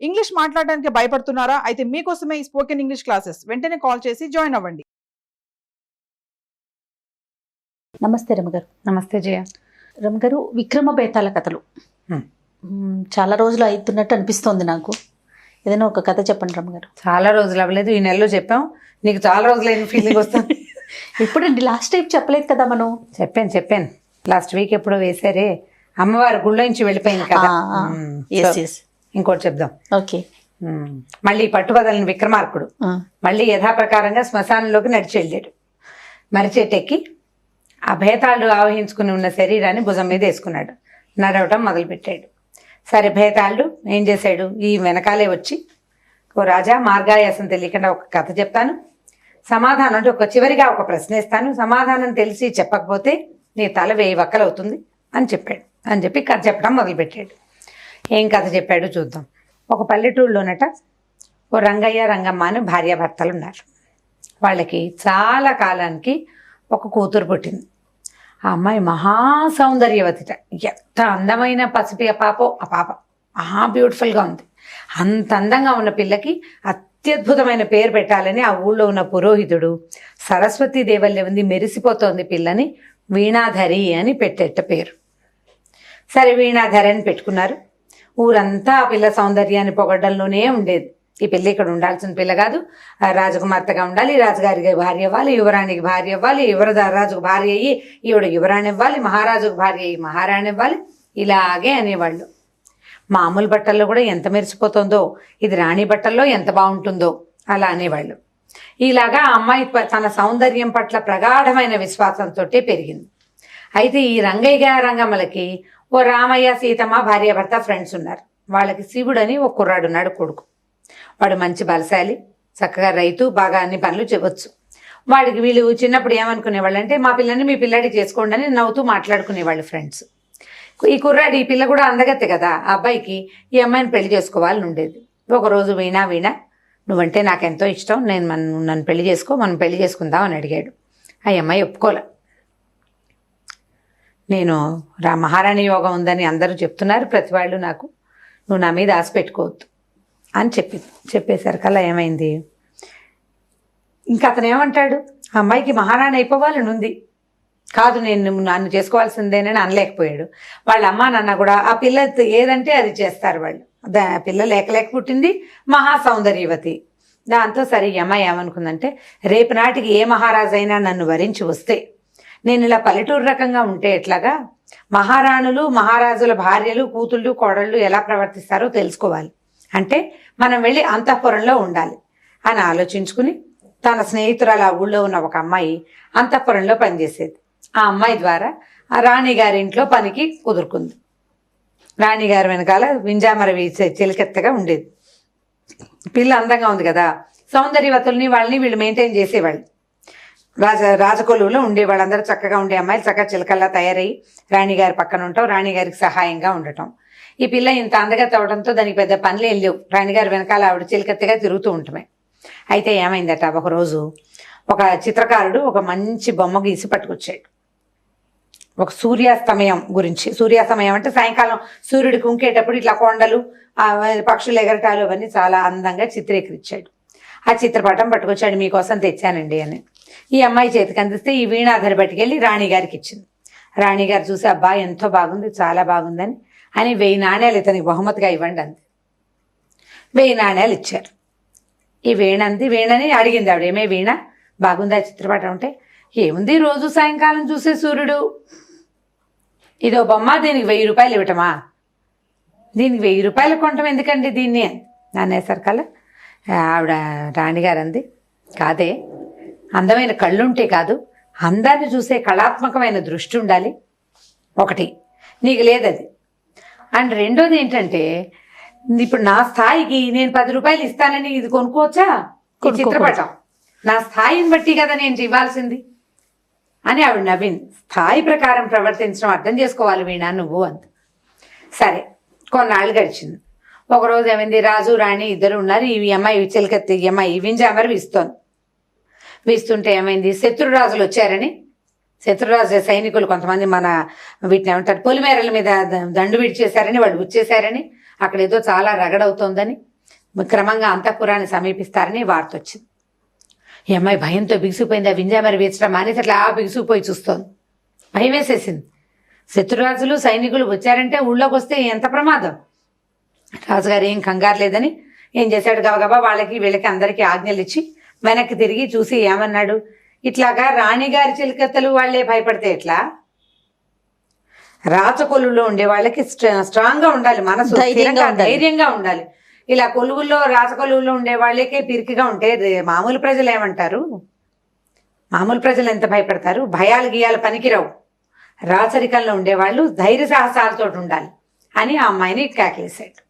English మాట్లాడడానికి భయపడుతున్నారా? అయితే మీకోసమే ఈ స్పోకెన్ ఇంగ్లీష్ క్లాసెస్. వెంటనే కాల్ చేసి జాయిన్ అవ్వండి. నమస్తే రమగారు. నమస్తే జయ. రమగారు, విక్రమ బేతాళ కథలు చాలా రోజులు అవుతున్నట్టు అనిపిస్తోంది నాకు. ఏదైనా ఒక కథ చెప్పండి రమగారు. చాలా రోజులు అవ్వలేదు, ఈ నెలలో చెప్పాం. నీకు చాలా రోజులైన ఫీలింగ్ వస్తుంది. ఎప్పుడండి లాస్ట్ టైం చెప్పలేదు కదా మనం? చెప్పాను లాస్ట్ వీక్ ఎప్పుడో వేసారే, అమ్మవారి గుళ్ళో నుంచి వెళ్ళిపోయింది కదా. ఇంకోటి చెప్దాం. ఓకే. మళ్ళీ పట్టుబదలని విక్రమార్కుడు మళ్ళీ యథాప్రకారంగా శ్మశానంలోకి నడిచి వెళ్ళాడు. మరిచెట్టెక్కి ఆ భేతాళుడు ఆవహించుకుని ఉన్న శరీరాన్ని భుజం మీద వేసుకున్నాడు. నడవటం మొదలుపెట్టాడు. సరే, భేతాళుడు ఏం చేశాడు? ఈ వెనకాలే వచ్చి, ఓ రాజా, మార్గాయాసం తెలియకుండా ఒక కథ చెప్తాను, సమాధానం అంటే చివరిగా ఒక ప్రశ్న ఇస్తాను, సమాధానం తెలిసి చెప్పకపోతే నీ తల 1000 వక్కలవుతుంది అని చెప్పాడు. అని చెప్పి కథ చెప్పడం మొదలుపెట్టాడు. ఏం కథ చెప్పాడు చూద్దాం. ఒక పల్లెటూరులోనట ఓ రంగయ్య రంగమ్మ అని భార్యాభర్తలు ఉన్నారు. వాళ్ళకి చాలా కాలానికి ఒక కూతురు పుట్టింది. ఆ అమ్మాయి మహాసౌందర్యవతిట. ఎంత అందమైన పసిపి పాపో ఆ పాప, మహా బ్యూటిఫుల్గా ఉంది. అంత అందంగా ఉన్న పిల్లకి అత్యద్భుతమైన పేరు పెట్టాలని ఆ ఊళ్ళో ఉన్న పురోహితుడు సరస్వతీ దేవల్య ఉంది, మెరిసిపోతోంది పిల్లని, వీణాధరి అని పెట్టేట పేరు. సరే, వీణాధరి అని పెట్టుకున్నారు. ఊరంతా ఆ పిల్ల సౌందర్యాన్ని పొగడ్డంలోనే ఉండేది. ఈ పిల్ల ఇక్కడ ఉండాల్సిన పిల్ల కాదు, రాజకుమార్తెగా ఉండాలి, రాజుగారికి భార్య అవ్వాలి, యువరాణికి భార్య అవ్వాలి, యువరాజుకు భార్య అయ్యి ఈవిడ యువరాణి ఇవ్వాలి, మహారాజుకు భార్య అయ్యి మహారాణి ఇవ్వాలి, ఇలాగే అనేవాళ్ళు. మామూలు బట్టల్లో కూడా ఎంత మెరిసిపోతుందో, ఇది రాణి బట్టల్లో ఎంత బాగుంటుందో అలా అనేవాళ్ళు. ఇలాగా ఆ అమ్మాయి తన సౌందర్యం పట్ల ప్రగాఢమైన విశ్వాసంతో పెరిగింది. అయితే ఈ రంగయ్య రంగమ్మలకి ఓ రామయ్య సీతమ్మ భార్యాభర్త ఫ్రెండ్స్ ఉన్నారు. వాళ్ళకి శివుడని ఒక కుర్రాడున్నాడు, కొడుకు. వాడు మంచి బలశాలి, చక్కగా రైతు, బాగా అన్ని పనులు చేయవచ్చు. వాడికి వీళ్ళు చిన్నప్పుడు ఏమనుకునేవాళ్ళు అంటే, మా పిల్లని మీ పిల్లాడికి చేసుకోండి అని నవ్వుతూ మాట్లాడుకునేవాళ్ళు ఫ్రెండ్స్. ఈ కుర్రాడు, ఈ పిల్ల కూడా అందగత్తే కదా, ఆ అబ్బాయికి ఈ అమ్మాయిని పెళ్లి చేసుకోవాలని ఉండేది. ఒకరోజు వీణా నువ్వంటే నాకెంతో ఇష్టం, నన్ను పెళ్లి చేసుకో, మనం పెళ్లి చేసుకుందాం అని అడిగాడు. ఆ అమ్మాయి ఒప్పుకోలే. నేను మహారాణి యోగం ఉందని అందరూ చెప్తున్నారు ప్రతి వాళ్ళు, నాకు నువ్వు నా మీద ఆశ పెట్టుకోవద్దు అని చెప్పేసరికల్లా ఏమైంది, ఇంకా అతను ఏమంటాడు, ఆ అమ్మాయికి మహారాణి అయిపోవాలని ఉంది, కాదు నేను నన్ను చేసుకోవాల్సిందేనని అనలేకపోయాడు. వాళ్ళ అమ్మ నాన్న కూడా ఆ పిల్ల ఏదంటే అది చేస్తారు వాళ్ళు. పిల్ల లేక పుట్టింది, మహాసౌందర్యవతి. దాంతో సరే ఈ అమ్మాయి ఏమనుకుందంటే, రేపు నాటికి ఏ మహారాజైనా నన్ను వరించి వస్తే నేను ఇలా పల్లెటూరు రకంగా ఉంటే ఎట్లాగా, మహారాణులు మహారాజుల భార్యలు కూతుళ్ళు కోడళ్ళు ఎలా ప్రవర్తిస్తారో తెలుసుకోవాలి అంటే మనం వెళ్ళి అంతఃపురంలో ఉండాలి అని ఆలోచించుకుని, తన స్నేహితురాలు ఆ ఊళ్ళో ఉన్న ఒక అమ్మాయి అంతఃపురంలో పనిచేసేది. ఆ అమ్మాయి ద్వారా ఆ రాణిగారి ఇంట్లో పనికి కుదురుకుంది. రాణిగారి వెనకాల వింజామర చిలికెత్తగా ఉండేది. పిల్ల అందంగా ఉంది కదా, సౌందర్యవతుల్ని వాళ్ళని వీళ్ళు మెయింటైన్ చేసేవాళ్ళు. రాజకొలువులో ఉండే వాళ్ళందరూ చక్కగా ఉండే అమ్మాయిలు చక్కగా చిలకల్లా తయారయ్యి రాణిగారి పక్కన ఉండటం, రాణిగారికి సహాయంగా ఉండటం. ఈ పిల్ల ఇంత అందగా తవ్వడంతో దానికి పెద్ద పనులు ఏం లేవు. రాణిగారి వెనకాల ఆవిడ చిలకెత్తగా తిరుగుతూ ఉంటమే. అయితే ఏమైందట, ఒకరోజు ఒక చిత్రకారుడు ఒక మంచి బొమ్మ గీసి పట్టుకొచ్చాడు. ఒక సూర్యాస్తమయం గురించి. సూర్యాస్తమయం అంటే సాయంకాలం సూర్యుడు కుంకేటప్పుడు ఇట్లా కొండలు, పక్షులు ఎగరటాలు అవన్నీ చాలా అందంగా చిత్రీకరించాడు. ఆ చిత్రపటం పట్టుకొచ్చాడు, మీకోసం తెచ్చానండి అని. ఈ అమ్మాయి చేతికి అందిస్తే ఈ వీణాధరి పట్టుకెళ్ళి రాణిగారికి ఇచ్చింది. రాణిగారు చూసి, అబ్బా ఎంతో బాగుంది, చాలా బాగుందని అని 1000 నాణ్యాలు ఇతనికి బహుమతిగా ఇవ్వండి అంది. 1000 నాణ్యాలు ఇచ్చారు. ఈ వీణని అడిగింది ఆవిడ, ఏమే వీణ బాగుందా చిత్రపటం అంటే, ఏముంది రోజు సాయంకాలం చూసే సూర్యుడు, ఇదో బొమ్మ, దీనికి 1000 రూపాయలు ఇవ్వటమా, దీనికి 1000 రూపాయలు కొనటం ఎందుకండి దీన్ని అనేసరికల్లా ఆవిడ రాణిగారు అంది, కాదే, అందమైన కళ్ళుంటే కాదు, అందాన్ని చూసే కళాత్మకమైన దృష్టి ఉండాలి, ఒకటి నీకు లేదది. అండ్ రెండోది ఏంటంటే, ఇప్పుడు నా స్థాయికి నేను 10 రూపాయలు ఇస్తానని ఇది కొనుక్కోవచ్చా, ఈ చిత్రపటం నా స్థాయిని బట్టి కదా నేను ఇవ్వాల్సింది అని ఆవిడ నవ్వింది. స్థాయి ప్రకారం ప్రవర్తించడం అర్థం చేసుకోవాలి వీణా నువ్వు అంత. సరే, కొన్నాళ్ళు గడిచింది. ఒకరోజు ఏమైంది, రాజు రాణి ఇద్దరు ఉన్నారు. ఈ అమ్మాయి చిలకెత్తి ఈ అమ్మాయి వింజామరి వీస్తుంటే ఏమైంది, శత్రురాజులు వచ్చారని, శత్రురాజు సైనికులు కొంతమంది మన వీటిని ఏమంటారు పొలిమేరల మీద దండు విడిచేశారని, వాళ్ళు వచ్చేసారని అక్కడ ఏదో చాలా రగడవుతోందని క్రమంగా అంతఃపురాన్ని సమీపిస్తారని వార్త వచ్చింది. ఈ అమ్మాయి భయంతో బిగుసిపోయింది. ఆ వింజామరి వేచడం మానేసి అట్లా బిగుసిపోయి చూస్తోంది. భయం వేసేసింది. శత్రురాజులు సైనికులు వచ్చారంటే ఊళ్ళోకి వస్తే ఎంత ప్రమాదం. రాజుగారు ఏం కంగారు లేదని ఏం చేశాడు, గబగబా వాళ్ళకి వీళ్ళకి అందరికీ ఆజ్ఞలు ఇచ్చి వెనక్కి తిరిగి చూసి ఏమన్నాడు, ఇట్లాగా రాణిగారి చిలికత్తలు వాళ్ళే భయపడితే ఎట్లా, రాచకొలువులో ఉండే వాళ్ళకి స్ట్రాంగ్గా ఉండాలి, మనసు ధైర్యంగా ఉండాలి. ఇలా కొలువుల్లో రాచకొలువుల్లో ఉండే వాళ్ళకే పిరికిగా ఉంటే మామూలు ప్రజలు ఏమంటారు, మామూలు ప్రజలు ఎంత భయపడతారు, భయాలు గీయాలు పనికిరావు, రాచరికంలో ఉండేవాళ్ళు ధైర్య సాహసాలతో ఉండాలి అని ఆ అమ్మాయిని కేకలేశాడు.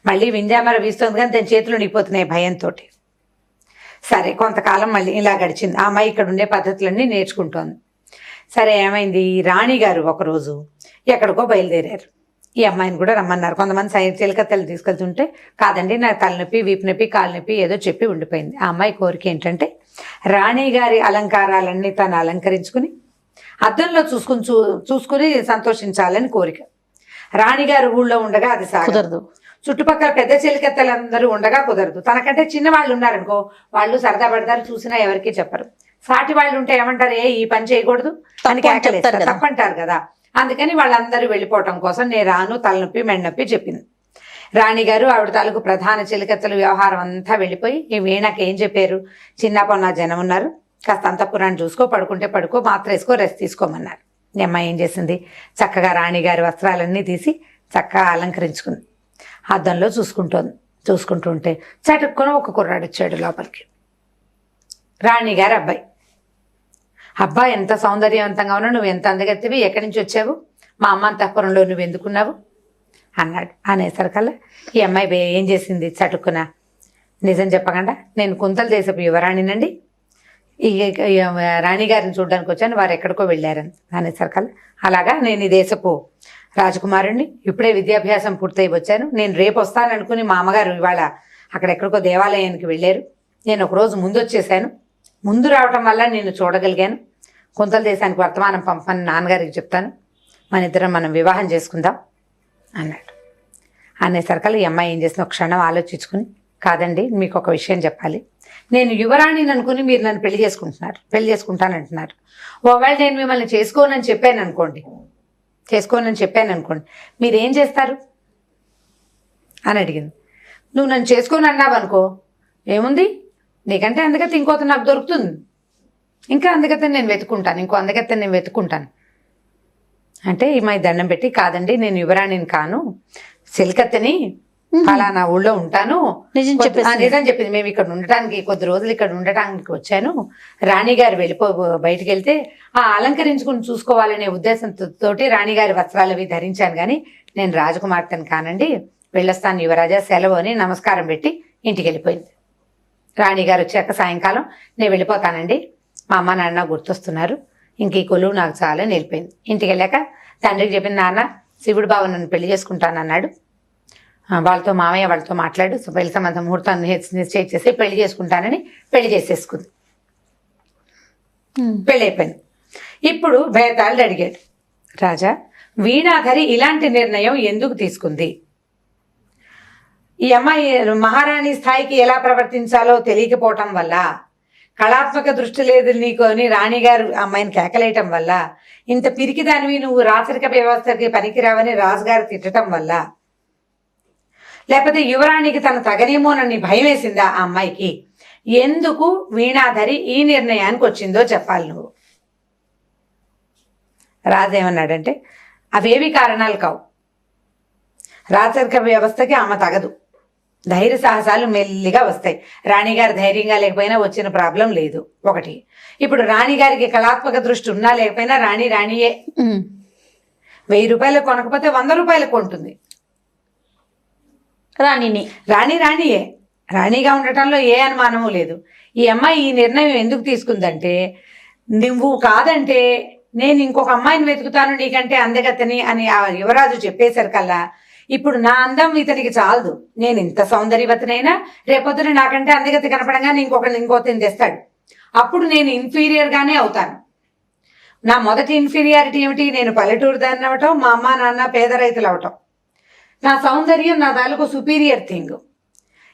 మళ్ళీ వింజామర వీస్తోంది కానీ తన చేతులు నిండిపోతున్నాయి భయంతో. సరే కొంతకాలం మళ్ళీ ఇలా గడిచింది. ఆ అమ్మాయి ఇక్కడ ఉండే పద్ధతులన్నీ నేర్చుకుంటోంది. సరే ఏమైంది, రాణిగారు ఒకరోజు ఎక్కడికో బయలుదేరారు. ఈ అమ్మాయిని కూడా రమ్మన్నారు. కొంతమంది చిలకత్తెలు తీసుకెళ్తుంటే కాదండి నాకు తలనొప్పి, వీపు నొప్పి, కాలు నొప్పి ఏదో చెప్పి ఉండిపోయింది. ఆ అమ్మాయి కోరిక ఏంటంటే రాణిగారి అలంకారాలన్నీ తను అలంకరించుకుని అద్దంలో చూసుకుని సంతోషించాలని కోరిక. రాణిగారు ఊళ్ళో ఉండగా అది కుదరదు. చుట్టుపక్కల పెద్ద చిలికెత్తలందరూ ఉండగా కుదరదు. తనకంటే చిన్న వాళ్ళు ఉన్నారనుకో, వాళ్ళు సరదా పడతారు, చూసినా ఎవరికి చెప్పరు. సాటి వాళ్ళు ఉంటే ఏమంటారు, ఈ పని చేయకూడదు అని కేకలేస్తారు, తప్పంటారు కదా. అందుకని వాళ్ళందరూ వెళ్ళిపోవటం కోసం నేను రాను, తలనొప్పి మెడనొప్పి చెప్పింది. రాణిగారు ఆవిడ తాలూకు ప్రధాన చిలికెత్తల వ్యవహారం అంతా వెళ్ళిపోయి ఈ వీణకి ఏం చెప్పారు, చిన్న పొన్న జనం ఉన్నారు, కాస్త అంతఃపురాన్ని చూసుకో, పడుకుంటే పడుకో, మాత్ర వేసుకో, రెస్ట్ తీసుకోమన్నారు. అమ్మాయి ఏం చేసింది, చక్కగా రాణిగారి వస్త్రాలన్నీ తీసి చక్కగా అలంకరించుకుంది. అద్దంలో చూసుకుంటూ ఉంటే చటుక్కున ఒక కుర్రాడు వచ్చాడు లోపలికి. రాణిగారి అబ్బాయి. అబ్బాయి ఎంత సౌందర్యవంతంగా ఉన్నావు, నువ్వు ఎంత అందగత్తివి, ఎక్కడి నుంచి వచ్చావు, మా అమ్మ అంతఃపురంలో నువ్వు ఎందుకున్నావు అన్నాడు. అనేసరికల్లా ఈ అమ్మాయి ఏం చేసింది, చటుక్కున నిజం చెప్పకుండా నేను కుంతల దేశపు యువరాణినండి, ఈ రాణిగారిని చూడడానికి వచ్చాను, వారు ఎక్కడికో వెళ్ళారని అనేసరికల్లా అలాగా నేను ఈ దేశపు రాజకుమారుణ్ణి, ఇప్పుడే విద్యాభ్యాసం పూర్తయి వచ్చాను, నేను రేపు వస్తాననుకుని మా అమ్మగారు ఇవాళ అక్కడెక్కడికో దేవాలయానికి వెళ్ళారు, నేను ఒకరోజు ముందు వచ్చేసాను, ముందు రావటం వల్ల నేను చూడగలిగాను, కుంతల దేశానికి వర్తమానం పంపని నాన్నగారికి చెప్తాను, మన ఇద్దరం మనం వివాహం చేసుకుందాం అన్నాడు. అనేసరికల్లా ఈ అమ్మాయి ఏం చేసిన ఒక క్షణం ఆలోచించుకుని, కాదండి మీకు ఒక విషయం చెప్పాలి, నేను యువరాణిని అనుకుని మీరు నన్ను పెళ్లి చేసుకుంటానంటున్నారు, ఒకవేళ నేను మిమ్మల్ని చేసుకోనని చెప్పాను అనుకోండి మీరేం చేస్తారు అని అడిగింది. నువ్వు నన్ను చేసుకొని అన్నావు అనుకో, ఏముంది నీకంటే అందుకతే ఇంకోత నాకు దొరుకుతుంది, ఇంకా అందుకతే నేను వెతుకుంటాను, ఇంకో అందుకతే నేను వెతుకుంటాను అంటే ఈ అమ్మాయి దండం పెట్టి, కాదండి నేను యువరాణిని కాను, సిల్కత్తని, ఫలానా ఊళ్ళో ఉంటాను, నిజం చెప్పింది. మేము ఇక్కడ ఉండటానికి కొద్ది రోజులు ఇక్కడ ఉండటానికి వచ్చాను, రాణిగారు బయటికి వెళ్తే ఆ అలంకరించుకుని చూసుకోవాలనే ఉద్దేశంతో రాణిగారి వస్త్రాలు అవి ధరించాను, కానీ నేను రాజకుమార్తెను కానండి, వెళ్ళొస్తాను యువరాజా సెలవు అని నమస్కారం పెట్టి ఇంటికి వెళ్ళిపోయింది. రాణిగారు వచ్చాక సాయంకాలం నేను వెళ్ళిపోతానండి, మా అమ్మ నాన్న గుర్తొస్తున్నారు, ఇంక ఈ కొలువు నాకు చాలా వెళ్ళిపోయింది. ఇంటికి వెళ్ళాక తండ్రికి చెప్పిన, నాన్న శివుడు బాబు నన్ను పెళ్లి చేసుకుంటానన్నాడు, వాళ్ళతో మామయ్య వాళ్ళతో మాట్లాడు, పెళ్లి సంబంధం ముహూర్తాన్ని నిశ్చయం చేసి పెళ్లి చేసుకుంటానని పెళ్లి చేసేసుకుంది. పెళ్ళి అయిపోయింది. ఇప్పుడు భేతాళుడు అడిగాడు, రాజా వీణాధరి ఇలాంటి నిర్ణయం ఎందుకు తీసుకుంది, ఈ అమ్మాయి మహారాణి స్థాయికి ఎలా ప్రవర్తించాలో తెలియకపోవటం వల్ల, కళాత్మక దృష్టి లేదు నీకు అని రాణిగారు అమ్మాయిని కేకలేయటం వల్ల, ఇంత పిరికిదానివి నువ్వు రాచరిక వ్యవస్థకి పనికిరావని రాజుగారు తిట్టడం వల్ల, లేకపోతే యువరాణికి తను తగనేమోనని భయం వేసిందా ఆ అమ్మాయికి, ఎందుకు వీణాధరి ఈ నిర్ణయానికి వచ్చిందో చెప్పాలి నువ్వు. రాజు ఏమన్నాడంటే, అవేవి కారణాలు కావు, రాచరిక వ్యవస్థకి ఆమె తగదు, ధైర్య సాహసాలు మెల్లిగా వస్తాయి, రాణిగారు ధైర్యంగా లేకపోయినా వచ్చిన ప్రాబ్లం లేదు ఒకటి. ఇప్పుడు రాణిగారికి కళాత్మక దృష్టి ఉన్నా లేకపోయినా రాణియే, 1000 రూపాయలు కొనకపోతే 100 రూపాయలు కొంటుంది, రాణియే, రాణిగా ఉండటంలో ఏ అనుమానము లేదు. ఈ అమ్మాయి ఈ నిర్ణయం ఎందుకు తీసుకుందంటే, నువ్వు కాదంటే నేను ఇంకొక అమ్మాయిని వెతుకుతాను నీకంటే అందగతని అని ఆ యువరాజు చెప్పేసరికల్లా, ఇప్పుడు నా అందం ఇతనికి చాలదు, నేను ఇంత సౌందర్యవతనైనా రేపొద్దున నాకంటే అందగతి కనపడంగానే ఇంకోతని తెస్తాడు, అప్పుడు నేను ఇన్ఫీరియర్గానే అవుతాను. నా మొదటి ఇన్ఫీరియారిటీ ఏమిటి, నేను పల్లెటూరు దాన్ని అవటం, మా అమ్మ నాన్న పేద రైతులు అవటం. నా సౌందర్యం నా తాలూకు సుపీరియర్ థింగ్.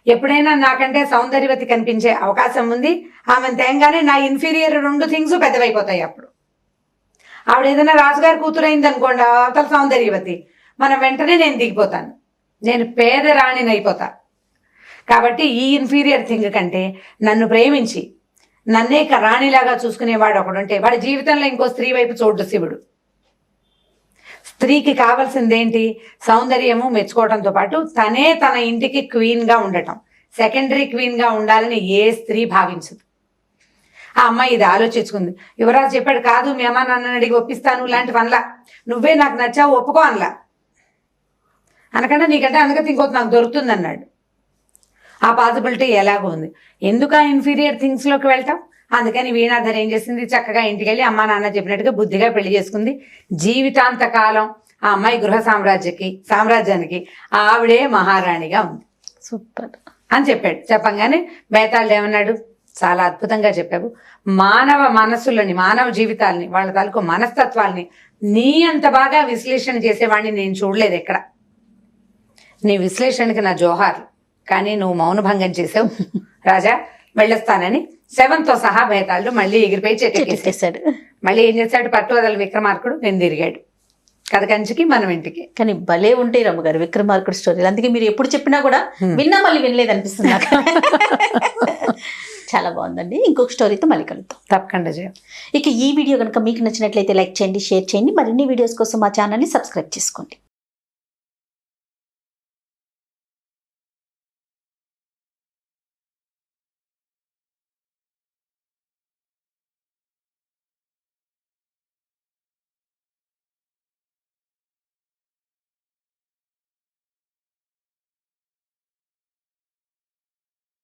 ఎప్పుడైనా నాకంటే సౌందర్యవతి కనిపించే అవకాశం ఉంది. ఆమెను తేంగానే నా ఇన్ఫీరియర్ 2 థింగ్స్ పెద్దవైపోతాయి. అప్పుడు ఆవిడ ఏదైనా రాజుగారి కూతురైంది అనుకోండి, అవతల సౌందర్యవతి, మనం వెంటనే నేను దిగిపోతాను, నేను పేద రాణిని అయిపోతా. కాబట్టి ఈ ఇన్ఫీరియర్ థింగ్ కంటే నన్ను ప్రేమించి నన్నే రాణిలాగా చూసుకునేవాడు ఒకడుంటే వాడి జీవితంలో ఇంకో స్త్రీ వైపు చూడు శివుడు. స్త్రీకి కావాల్సిందేంటి? సౌందర్యము, మెచ్చుకోవడంతో పాటు తనే తన ఇంటికి క్వీన్గా ఉండటం. సెకండరీ క్వీన్గా ఉండాలని ఏ స్త్రీ భావించదు. ఆ అమ్మాయి ఇది ఆలోచించుకుంది. యువరాజు చెప్పాడు, కాదు మీ అమ్మ నాన్నని అడిగి ఒప్పిస్తాను ఇలాంటి పనులా, నువ్వే నాకు నచ్చావు ఒప్పుకో అనలా. అనకుండా నీకంటే అందుకని ఇంకోటి నాకు దొరుకుతుంది అన్నాడు. ఆ పాసిబిలిటీ ఎలాగో ఉంది. ఎందుకు ఆ ఇన్ఫీరియర్ థింగ్స్లోకి వెళ్తాం? అందుకని వీణాధర్ ఏం చేసింది, చక్కగా ఇంటికి వెళ్ళి అమ్మా నాన్న చెప్పినట్టుగా బుద్ధిగా పెళ్లి చేసుకుంది. జీవితాంతకాలం ఆ అమ్మాయి గృహ సామ్రాజ్యానికి ఆవిడే మహారాణిగా ఉంది. సూపర్ అని చెప్పాడు. చెప్పంగానే బేతాళుడు ఏమన్నాడు, చాలా అద్భుతంగా చెప్పావు. మానవ మనస్సులని, మానవ జీవితాలని, వాళ్ళ తాలూకు మనస్తత్వాల్ని నీ అంత బాగా విశ్లేషణ చేసేవాడిని నేను చూడలేదు ఎక్కడ. నీ విశ్లేషణకి నా జోహార్లు. కానీ నువ్వు మౌనభంగం చేసావు రాజా, వెళ్ళొస్తానని శవంతో సహా బేతాళుడు మళ్ళీ ఎగిరిపోయి చెట్టెక్కేసాడు. మళ్ళీ ఏం చేశాడు, పట్టువదల విక్రమార్కుడు నేను తిరిగాడు. కథ కంచికి మనం ఇంటికి. కానీ భలే ఉంటాయి రమ్మగారు విక్రమార్కుడు స్టోరీలు. అందుకే మీరు ఎప్పుడు చెప్పినా కూడా విన్నా మళ్ళీ వినలేదు అనిపిస్తుంది నాకు. చాలా బాగుందండి. ఇంకొక స్టోరీతో మళ్ళీ కలుద్దాం తప్పకుండా చేయం. ఇక ఈ వీడియో కనుక మీకు నచ్చినట్లయితే లైక్ చేయండి, షేర్ చేయండి. మరిన్ని వీడియోస్ కోసం మా ఛానల్ని సబ్స్క్రైబ్ చేసుకోండి.